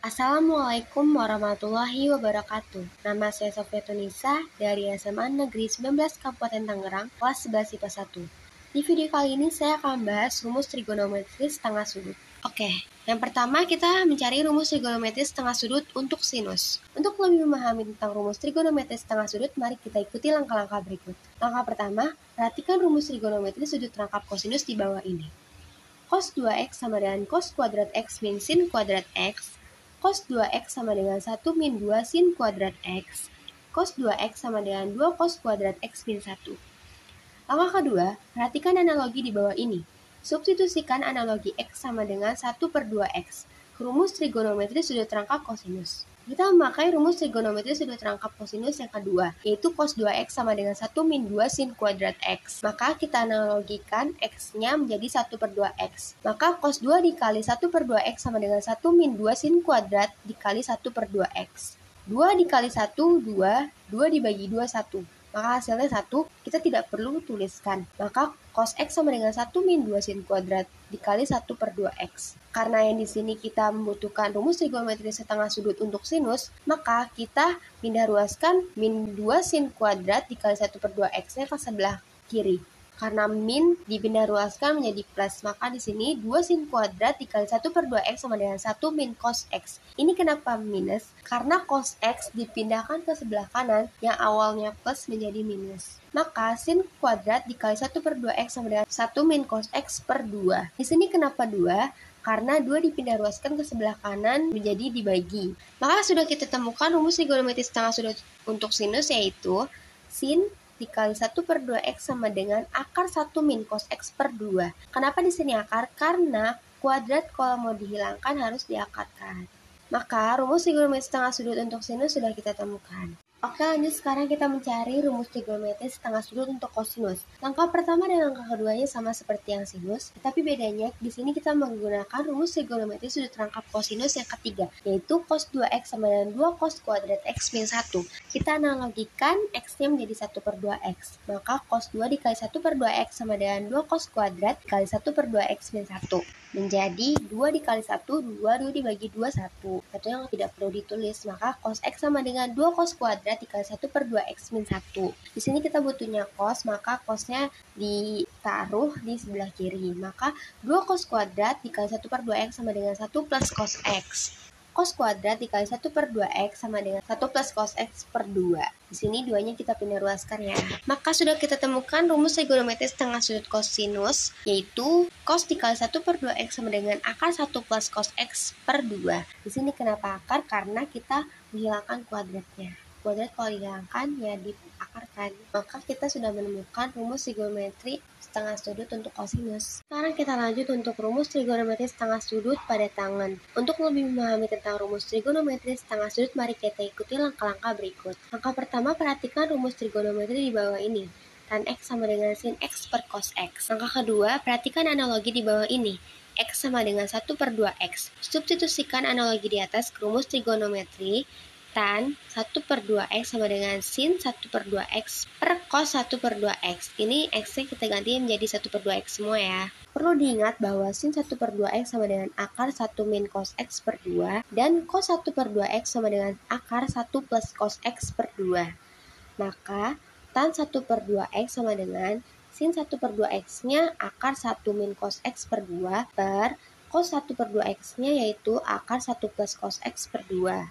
Assalamualaikum warahmatullahi wabarakatuh. Nama saya Sofia Tunisa dari SMA Negeri 19 Kabupaten Tangerang, kelas 11 IPA 1. Di video kali ini saya akan bahas rumus trigonometri setengah sudut. Oke, yang pertama kita mencari rumus trigonometri setengah sudut untuk sinus. Untuk lebih memahami tentang rumus trigonometri setengah sudut, mari kita ikuti langkah-langkah berikut. Langkah pertama, perhatikan rumus trigonometri sudut rangkap kosinus di bawah ini. Cos 2x sama dengan cos kuadrat x min sin kuadrat x. Cos 2x sama dengan 1 min 2 sin kuadrat x. Cos 2x sama dengan 2 cos kuadrat x min 1. Langkah kedua, perhatikan analogi di bawah ini. Substitusikan analogi x sama dengan 1/2x ke rumus trigonometri sudut rangkap kosinus. Kita memakai rumus trigonometri sudut rangkap kosinus yang kedua, yaitu cos 2x sama dengan 1 min 2 sin kuadrat x. Maka kita analogikan x-nya menjadi 1/2x. Maka cos 2 dikali 1/2x sama dengan 1 min 2 sin kuadrat dikali 1/2x. 2 dikali 1, 2. 2 dibagi 2, 1. Maka hasilnya 1, kita tidak perlu tuliskan. Maka cos x sama dengan 1 min 2 sin kuadrat dikali 1/2x. Karena yang di sini kita membutuhkan rumus trigonometri setengah sudut untuk sinus, maka kita pindah ruaskan min 2 sin kuadrat dikali 1/2x-nya ke sebelah kiri. Karena min dipindah ruaskan menjadi plus, maka di sini 2 sin kuadrat dikali 1/2x sama dengan 1 min cos x. Ini kenapa minus? Karena cos x dipindahkan ke sebelah kanan yang awalnya plus menjadi minus. Maka sin kuadrat dikali 1/2x sama dengan 1 min cos x per 2. Di sini kenapa 2? Karena 2 dipindah ruaskan ke sebelah kanan menjadi dibagi. Maka sudah kita temukan rumus trigonometri setengah sudut untuk sinus, yaitu sin dikali 1/2x sama dengan akar 1 min cos x per 2. Kenapa di sini akar? Karena kuadrat kalau mau dihilangkan harus diakarkan. Maka rumus trigonometri setengah sudut untuk sinus sudah kita temukan. Oke, lanjut sekarang kita mencari rumus trigonometri setengah sudut untuk kosinus. Langkah pertama dan langkah keduanya sama seperti yang sinus, tetapi bedanya di sini kita menggunakan rumus trigonometri sudut rangkap kosinus yang ketiga, yaitu cos 2x sama dengan 2 cos kuadrat x min 1. Kita analogikan x-nya menjadi 1/2x. Maka cos 2 dikali 1/2x sama dengan 2 cos kuadrat dikali 1/2x min 1. Menjadi 2 dikali 1, 2 dibagi 2, 1. Satu yang tidak perlu ditulis, maka cos x sama dengan 2 cos kuadrat dikali 1/2x min 1. Di sini kita butuhnya cos, maka cosnya ditaruh di sebelah kiri. Maka 2 cos kuadrat dikali 1/2x sama dengan 1 plus cos x. Cos kuadrat dikali 1/2x sama dengan 1 plus cos x per 2. Di sini duanya kita pindah ruaskan ya. Maka sudah kita temukan rumus trigonometri setengah sudut kosinus, yaitu cos dikali 1/2x sama dengan akar 1 plus cos x per 2. Di sini kenapa akar? Karena kita menghilangkan kuadratnya. Kuadrat kalau dihilangkan ya diakarkan. Maka kita sudah menemukan rumus trigonometri setengah sudut untuk kosinus. Sekarang kita lanjut untuk rumus trigonometri setengah sudut pada tangen. Untuk lebih memahami tentang rumus trigonometri setengah sudut, mari kita ikuti langkah-langkah berikut. Langkah pertama, perhatikan rumus trigonometri di bawah ini. Tan x sama dengan sin x per cos x. Langkah kedua, perhatikan analogi di bawah ini. X sama dengan 1/2x. Substitusikan analogi di atas ke rumus trigonometri. Tan 1/2x sama dengan sin 1/2x per cos 1/2x. Ini x-nya kita ganti menjadi 1/2x semua ya. Perlu diingat bahwa sin 1/2x sama dengan akar 1 min cos x per 2 dan cos 1/2x sama dengan akar 1 plus cos x per 2. Maka tan 1/2x sama dengan sin 1/2x-nya akar 1 min cos x per 2 per cos 1/2x-nya yaitu akar 1 plus cos x per 2.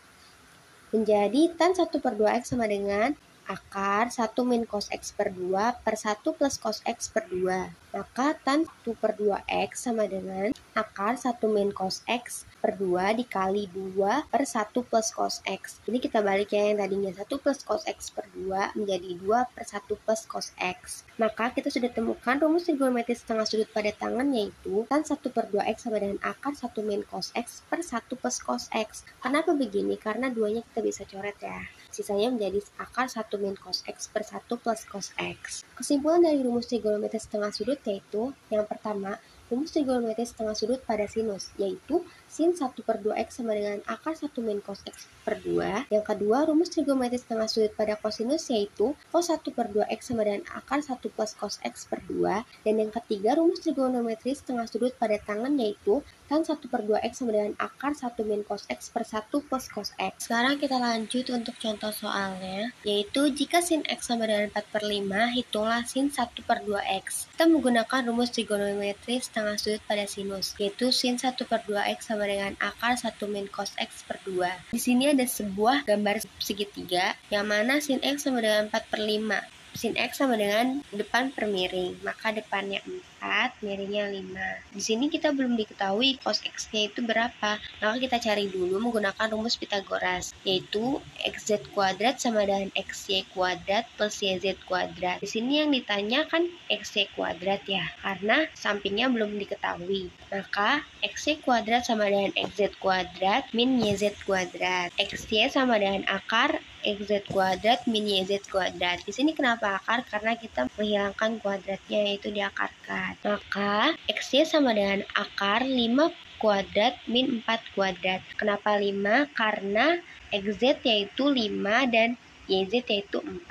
Menjadi tan 1/2x sama dengan akar 1 min cos x per 2 per 1 plus cos x per 2. Maka tan 1/2x sama dengan akar 1 min cos x per 2 dikali 2 per 1 plus cos x. Ini kita balik ya, yang tadinya 1 plus cos x per 2 menjadi 2 per 1 plus cos x. Maka kita sudah temukan rumus trigonometri setengah sudut pada tangan, yaitu tan 1/2x sama dengan akar 1 min cos x per 1 plus cos x. Kenapa begini? Karena duanya kita bisa coret ya. Sisanya menjadi akar 1 min cos x per 1 plus cos x. Kesimpulan dari rumus trigonometri setengah sudut yaitu yang pertama, rumus trigonometri setengah sudut pada sinus, yaitu sin 1 per 2x sama dengan akar 1 min cos x per 2. Yang kedua, rumus trigonometris tengah sudut pada kosinus yaitu cos 1 per 2x sama dengan akar 1 plus cos x per 2. Dan yang ketiga, rumus trigonometris tengah sudut pada tangan yaitu tan 1 per 2x sama dengan akar 1 min cos x per 1 plus cos x. Sekarang kita lanjut untuk contoh soalnya, yaitu jika sin x sama dengan 4 per 5, hitunglah sin 1 per 2x. Kita menggunakan rumus trigonometris tengah sudut pada sinus, yaitu sin 1 per 2x sama dengan akar 1 min cos x per 2. Di sini ada sebuah gambar segitiga, yang mana sin x sama dengan 4 per 5. Sin x sama dengan depan per miring, maka depannya 4, miringnya 5. Di sini kita belum diketahui cos x-nya itu berapa, maka kita cari dulu menggunakan rumus Pythagoras, yaitu xz kuadrat sama dengan xy kuadrat plus yz kuadrat. Di sini yang ditanya kan xy kuadrat ya, karena sampingnya belum diketahui. Maka xy kuadrat sama dengan xz kuadrat min yz kuadrat. Xy sama dengan akar xz kuadrat min yz kuadrat. Di sini kenapa akar? Karena kita menghilangkan kuadratnya, yaitu diakarkan. Maka xy sama dengan akar 5 kuadrat min 4 kuadrat. Kenapa 5? Karena xz yaitu 5 dan yz yaitu 4.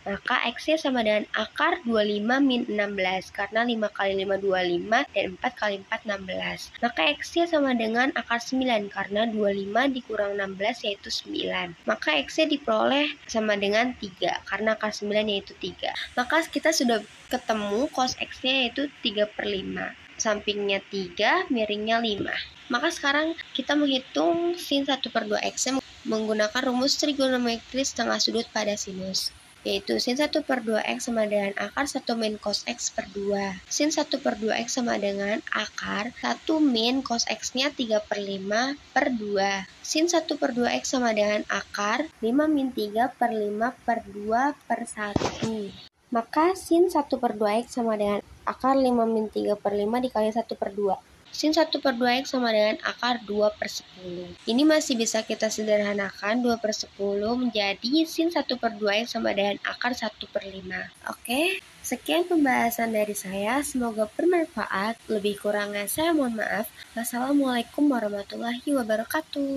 Maka xy sama dengan akar 25 min 16. Karena 5 kali 5 25 dan 4 kali 4 16. Maka xy sama dengan akar 9. Karena 25 dikurang 16 yaitu 9. Maka xy diperoleh sama dengan 3. Karena akar 9 yaitu 3. Maka kita sudah ketemu cos x-nya yaitu 3 per 5. Sampingnya 3, miringnya 5. Maka sekarang kita menghitung sin 1 per 2x menggunakan rumus trigonometris tengah sudut pada sinus, yaitu sin 1 per 2x sama dengan akar 1 min cos x per 2. Sin 1 per 2x sama dengan akar 1 min cos x-nya 3 per 5 per 2. Sin 1 per 2x sama dengan akar 5 min 3 per 5 per 2 per 1. Maka sin 1 per 2x sama dengan akar 5 min 3 per 5 dikali 1 per 2. Sin 1 per 2x sama dengan akar 2 per 10. Ini masih bisa kita sederhanakan 2 per 10 menjadi sin 1 per 2x sama dengan akar 1 per 5. Oke, sekian pembahasan dari saya. Semoga bermanfaat. Lebih kurangnya saya mohon maaf. Wassalamualaikum warahmatullahi wabarakatuh.